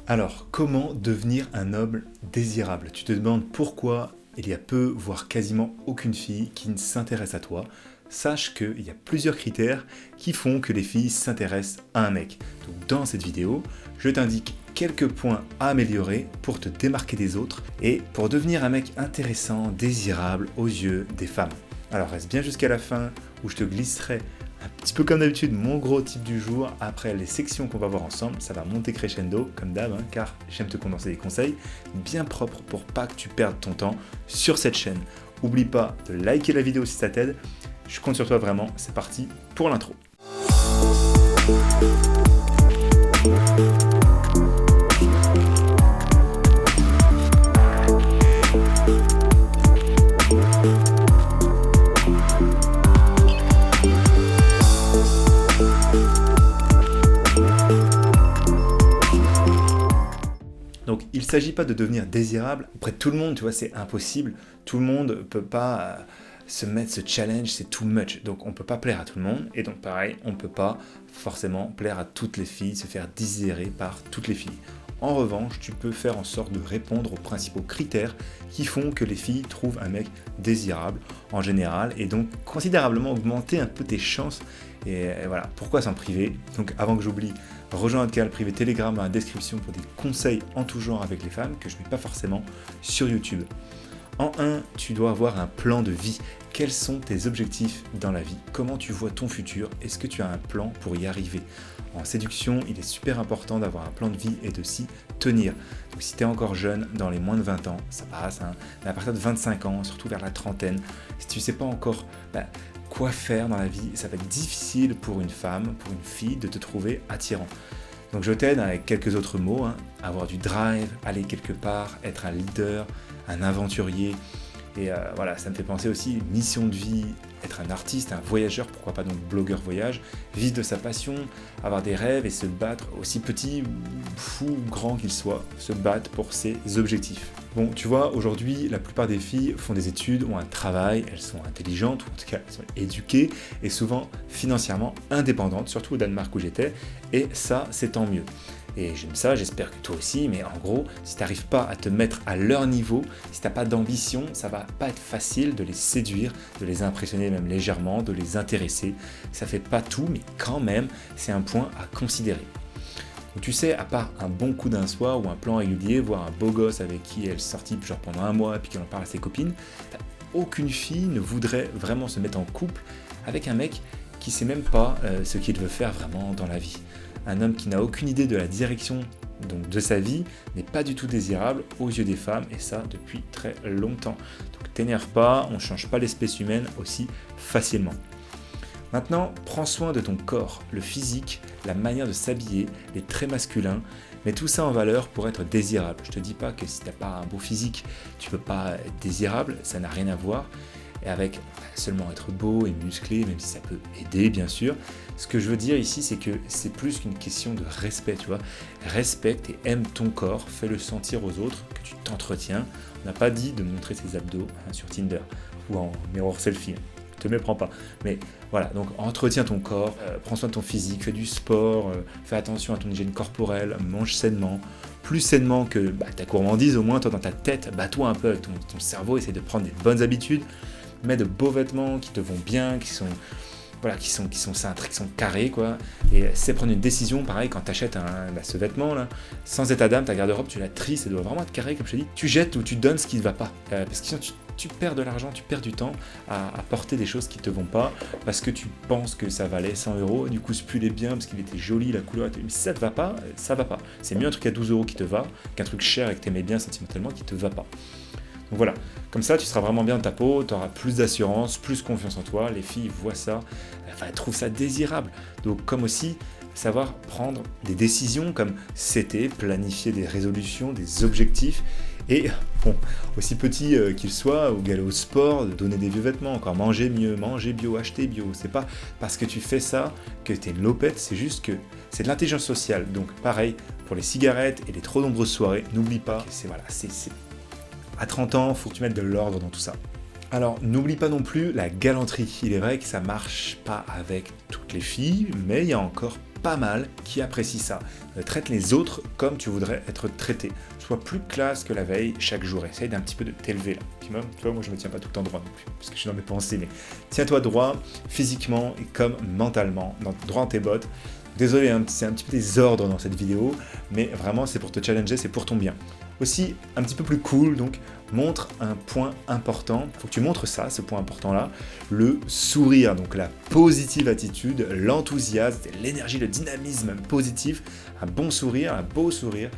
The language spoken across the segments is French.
Alors, comment devenir un homme désirable? Tu te demandes pourquoi il y a peu, voire quasiment aucune fille qui ne s'intéresse à toi. Sache qu'il y a plusieurs critères qui font que les filles s'intéressent à un mec. Donc dans cette vidéo, je t'indique quelques points à améliorer pour te démarquer des autres et pour devenir un mec intéressant, désirable aux yeux des femmes. Alors reste bien jusqu'à la fin où je te glisserai un petit peu comme d'habitude mon gros tip du jour. Après les sections qu'on va voir ensemble, ça va monter crescendo comme d'hab, car j'aime te condenser des conseils bien propres pour pas que tu perdes ton temps sur cette chaîne. Oublie pas de liker la vidéo si ça t'aide. Je compte sur toi vraiment, c'est parti pour l'intro. Donc il ne s'agit pas de devenir désirable auprès de tout le monde, tu vois, c'est impossible. Tout le monde ne peut pas se mettre ce challenge, c'est too much. Donc on ne peut pas plaire à tout le monde. Et donc pareil, on ne peut pas forcément plaire à toutes les filles, se faire désirer par toutes les filles. En revanche, tu peux faire en sorte de répondre aux principaux critères qui font que les filles trouvent un mec désirable en général et donc considérablement augmenter un peu tes chances. Et voilà, pourquoi s'en priver? Donc avant que j'oublie, rejoins notre canal privé Telegram dans la description pour des conseils en tout genre avec les femmes que je ne mets pas forcément sur YouTube. En 1, tu dois avoir un plan de vie. Quels sont tes objectifs dans la vie? Comment tu vois ton futur? Est-ce que tu as un plan pour y arriver? En séduction, il est super important d'avoir un plan de vie et de s'y tenir. Donc si tu es encore jeune, dans les moins de 20 ans, ça passe, hein, mais à partir de 25 ans, surtout vers la trentaine, si tu ne sais pas encore quoi faire dans la vie, ça va être difficile pour une femme, pour une fille, de te trouver attirant. Donc je t'aide avec quelques autres mots, avoir du drive, aller quelque part, être un leader, un aventurier. Et voilà, ça me fait penser aussi une mission de vie, être un artiste, un voyageur, pourquoi pas donc blogueur voyage, vivre de sa passion, avoir des rêves et se battre, aussi petit, fou ou grand qu'il soit, se battre pour ses objectifs. Bon, tu vois, aujourd'hui, la plupart des filles font des études, ont un travail, elles sont intelligentes, ou en tout cas, elles sont éduquées, et souvent financièrement indépendantes, surtout au Danemark où j'étais, et ça, c'est tant mieux. Et j'aime ça, j'espère que toi aussi, mais en gros, si tu n'arrives pas à te mettre à leur niveau, si tu n'as pas d'ambition, ça va pas être facile de les séduire, de les impressionner même légèrement, de les intéresser. Ça fait pas tout, mais quand même, c'est un point à considérer. Donc tu sais, à part un bon coup d'un soir ou un plan régulier, voire un beau gosse avec qui elle est sortie genre pendant un mois et puis qu'elle en parle à ses copines, aucune fille ne voudrait vraiment se mettre en couple avec un mec qui sait même pas ce qu'il veut faire vraiment dans la vie. Un homme qui n'a aucune idée de la direction donc de sa vie n'est pas du tout désirable aux yeux des femmes, et ça depuis très longtemps. Donc t'énerve pas, on ne change pas l'espèce humaine aussi facilement. Maintenant, prends soin de ton corps, le physique, la manière de s'habiller, les traits masculins, mets tout ça en valeur pour être désirable. Je te dis pas que si t'as pas un beau physique, tu peux pas être désirable, ça n'a rien à voir. Et avec seulement être beau et musclé, même si ça peut aider bien sûr. Ce que je veux dire ici, c'est que c'est plus qu'une question de respect, tu vois. Respecte et aime ton corps, fais-le sentir aux autres que tu t'entretiens. On n'a pas dit de montrer ses abdos sur Tinder ou en mirror selfie. Je te méprends pas. Mais voilà, donc entretiens ton corps, prends soin de ton physique, fais du sport, fais attention à ton hygiène corporelle, mange sainement. Plus sainement que ta gourmandise, au moins toi dans ta tête, bats-toi un peu avec ton cerveau, essaie de prendre des bonnes habitudes. Mets de beaux vêtements qui te vont bien, qui sont cintrés, qui sont carrés, quoi. Et c'est prendre une décision, pareil, quand tu achètes ce vêtement-là, sans état d'âme, ta garde-robe, tu la tries, ça doit vraiment être carré, comme je te dis. Tu jettes ou tu donnes ce qui ne va pas. Parce que sinon, tu perds de l'argent, tu perds du temps à porter des choses qui ne te vont pas, parce que tu penses que ça valait 100 €, du coup, ce pull est bien, parce qu'il était joli, la couleur était... Mais si ça ne te va pas, ça va pas. C'est mieux un truc à 12 € qui te va, qu'un truc cher et que tu aimais bien sentimentalement qui ne te va pas. Donc voilà, comme ça tu seras vraiment bien dans ta peau, tu auras plus d'assurance, plus confiance en toi, les filles voient ça, elles trouvent ça désirable. Donc comme aussi savoir prendre des décisions comme c'était, planifier des résolutions, des objectifs, et bon, aussi petit qu'il soit, ou aller au sport, de donner des vieux vêtements, encore manger mieux, manger bio, acheter bio. C'est pas parce que tu fais ça que t'es une lopette, c'est juste que c'est de l'intelligence sociale. Donc pareil, pour les cigarettes et les trop nombreuses soirées, n'oublie pas que c'est à 30 ans, il faut que tu mettes de l'ordre dans tout ça. Alors, n'oublie pas non plus la galanterie. Il est vrai que ça marche pas avec toutes les filles, mais il y a encore pas mal qui apprécient ça. Traite les autres comme tu voudrais être traité. Sois plus classe que la veille chaque jour. Essaye d'un petit peu de t'élever là. Puis même, tu vois, moi je me tiens pas tout le temps droit non plus, parce que je suis dans mes pensées, mais tiens-toi droit physiquement et comme mentalement, droit dans tes bottes. Désolé, hein, c'est un petit peu des ordres dans cette vidéo, mais vraiment c'est pour te challenger, c'est pour ton bien. Aussi, un petit peu plus cool, donc montre un point important, il faut que tu montres ça, ce point important-là, le sourire, donc la positive attitude, l'enthousiasme, l'énergie, le dynamisme positif, un bon sourire, un beau sourire.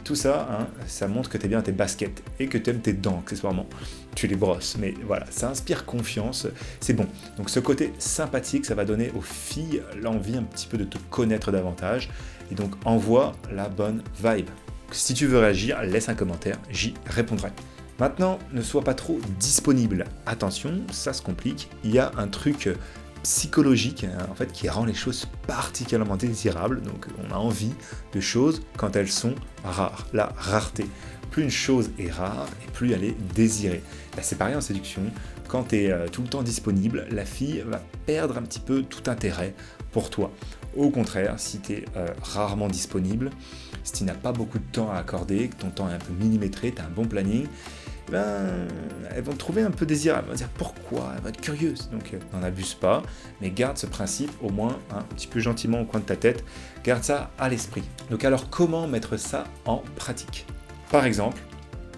Tout ça, hein, ça montre que tu es bien à tes baskets et que tu aimes tes dents accessoirement. Tu les brosses, mais voilà, ça inspire confiance, c'est bon. Donc ce côté sympathique, ça va donner aux filles l'envie un petit peu de te connaître davantage et donc envoie la bonne vibe. Si tu veux réagir, laisse un commentaire, j'y répondrai. Maintenant, ne sois pas trop disponible. Attention, ça se complique, il y a un truc psychologique en fait qui rend les choses particulièrement désirables, donc on a envie de choses quand elles sont rares, la rareté. Plus une chose est rare et plus elle est désirée. Là, c'est pareil en séduction, quand tu es tout le temps disponible, la fille va perdre un petit peu tout intérêt pour toi. Au contraire, si tu es rarement disponible, si tu n'as pas beaucoup de temps à accorder, que ton temps est un peu millimétré, tu as un bon planning, elles vont te trouver un peu désirable, elles vont dire pourquoi, elles vont être curieuses, donc n'en abuse pas, mais garde ce principe au moins un petit peu gentiment au coin de ta tête, garde ça à l'esprit. Donc alors comment mettre ça en pratique? Par exemple,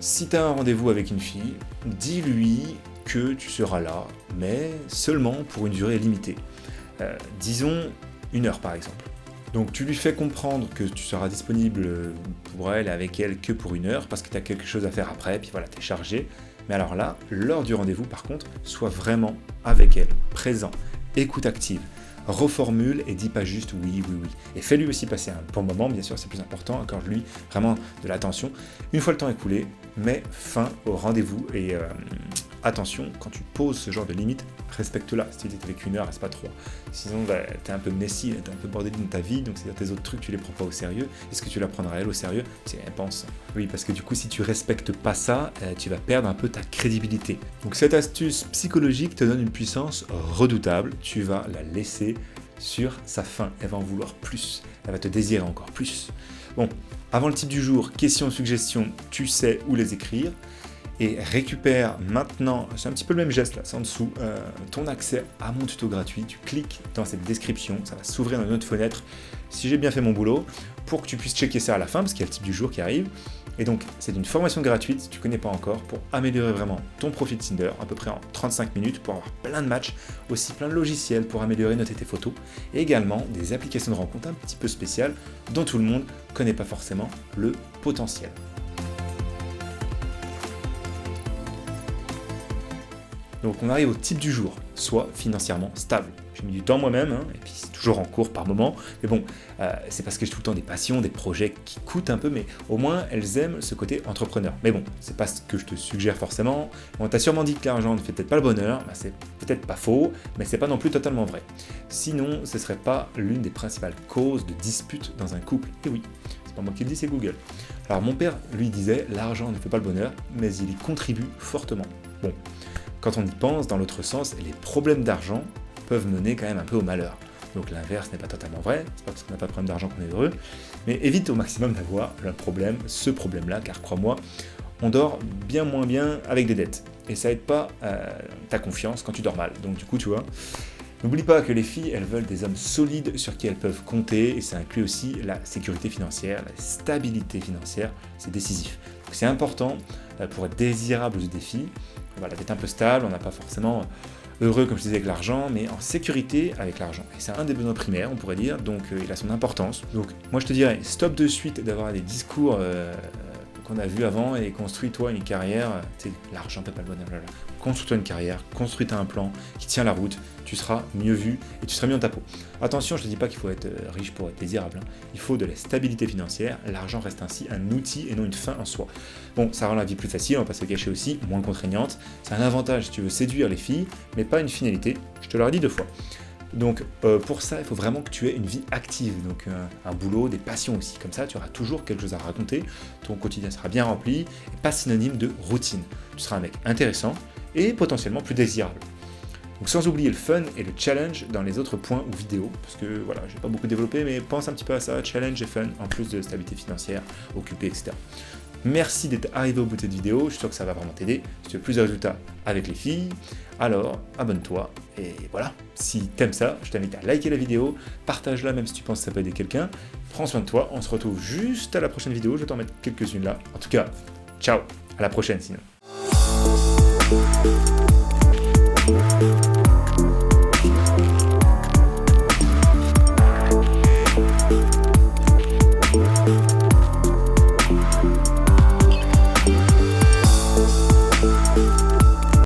si tu as un rendez-vous avec une fille, dis-lui que tu seras là, mais seulement pour une durée limitée. Disons 1 heure par exemple. Donc tu lui fais comprendre que tu seras disponible pour elle, avec elle, que pour 1 heure, parce que tu as quelque chose à faire après, puis voilà, tu es chargé. Mais alors là, lors du rendez-vous, par contre, sois vraiment avec elle, présent, écoute active, reformule et dis pas juste oui, oui, oui. Et fais-lui aussi passer un bon moment, bien sûr, c'est plus important, accorde-lui vraiment de l'attention. Une fois le temps écoulé, mets fin au rendez-vous et attention, quand tu poses ce genre de limite, respecte-la. Si tu es avec 1 heure, reste pas 3. Sinon, t'es un peu messy, t'es un peu bordé dans ta vie, donc c'est-à-dire tes autres trucs, tu les prends pas au sérieux. Est-ce que tu la prendras elle au sérieux? Si elle pense. Oui, parce que du coup, si tu respectes pas ça, tu vas perdre un peu ta crédibilité. Donc cette astuce psychologique te donne une puissance redoutable. Tu vas la laisser sur sa faim. Elle va en vouloir plus. Elle va te désirer encore plus. Bon, avant le type du jour, questions, suggestions, tu sais où les écrire. Et récupère maintenant, c'est un petit peu le même geste là, c'est en dessous, ton accès à mon tuto gratuit. Tu cliques dans cette description, ça va s'ouvrir dans une autre fenêtre, si j'ai bien fait mon boulot, pour que tu puisses checker ça à la fin, parce qu'il y a le type du jour qui arrive. Et donc, c'est une formation gratuite, si tu ne connais pas encore, pour améliorer vraiment ton profil Tinder, à peu près en 35 minutes, pour avoir plein de matchs, aussi plein de logiciels pour améliorer, noter tes photos, et également des applications de rencontre un petit peu spéciales, dont tout le monde ne connaît pas forcément le potentiel. Donc on arrive au type du jour, soit financièrement stable. J'ai mis du temps moi-même, et puis c'est toujours en cours par moment, mais bon, c'est parce que j'ai tout le temps des passions, des projets qui coûtent un peu, mais au moins elles aiment ce côté entrepreneur. Mais bon, c'est pas ce que je te suggère forcément. On t'a sûrement dit que l'argent ne fait peut-être pas le bonheur, c'est peut-être pas faux, mais c'est pas non plus totalement vrai. Sinon, ce serait pas l'une des principales causes de disputes dans un couple. Et oui, c'est pas moi qui le dis, c'est Google. Alors mon père, lui, disait, l'argent ne fait pas le bonheur, mais il y contribue fortement. Bon. Quand on y pense, dans l'autre sens, les problèmes d'argent peuvent mener quand même un peu au malheur. Donc l'inverse n'est pas totalement vrai, c'est pas parce qu'on n'a pas de problème d'argent qu'on est heureux, mais évite au maximum d'avoir un problème, ce problème-là, car crois-moi, on dort bien moins bien avec des dettes. Et ça aide pas ta confiance quand tu dors mal. Donc du coup, tu vois, n'oublie pas que les filles, elles veulent des hommes solides sur qui elles peuvent compter, et ça inclut aussi la sécurité financière, la stabilité financière, c'est décisif. Donc c'est important pour être désirable aux défis, voilà, d'être un peu stable, on n'a pas forcément heureux, comme je disais, avec l'argent, mais en sécurité avec l'argent. Et c'est un des besoins primaires, on pourrait dire, donc il a son importance. Donc moi je te dirais, stop de suite d'avoir des discours qu'on a vus avant et construis-toi une carrière, tu sais, l'argent peut pas le bonheur, là. Construis-toi une carrière, construis-toi un plan qui tient la route, tu seras mieux vu et tu seras mieux dans ta peau. Attention, je ne te dis pas qu'il faut être riche pour être désirable, hein. Il faut de la stabilité financière, l'argent reste ainsi un outil et non une fin en soi. Bon, ça rend la vie plus facile, on va pas se le cacher aussi, moins contraignante, c'est un avantage si tu veux séduire les filles, mais pas une finalité, je te l'aurais dit 2 fois. Donc pour ça, il faut vraiment que tu aies une vie active, donc un boulot, des passions aussi. Comme ça, tu auras toujours quelque chose à raconter, ton quotidien sera bien rempli, et pas synonyme de routine. Tu seras un mec intéressant et potentiellement plus désirable. Donc sans oublier le fun et le challenge dans les autres points ou vidéos, parce que voilà, j'ai pas beaucoup développé, mais pense un petit peu à ça, challenge et fun, en plus de stabilité financière, occupé, etc. Merci d'être arrivé au bout de cette vidéo, je suis sûr que ça va vraiment t'aider. Si tu veux plus de résultats avec les filles, alors abonne-toi, et voilà. Si t'aimes ça, je t'invite à liker la vidéo, partage-la même si tu penses que ça peut aider quelqu'un. Prends soin de toi, on se retrouve juste à la prochaine vidéo, je vais t'en mettre quelques-unes là. En tout cas, ciao, à la prochaine sinon.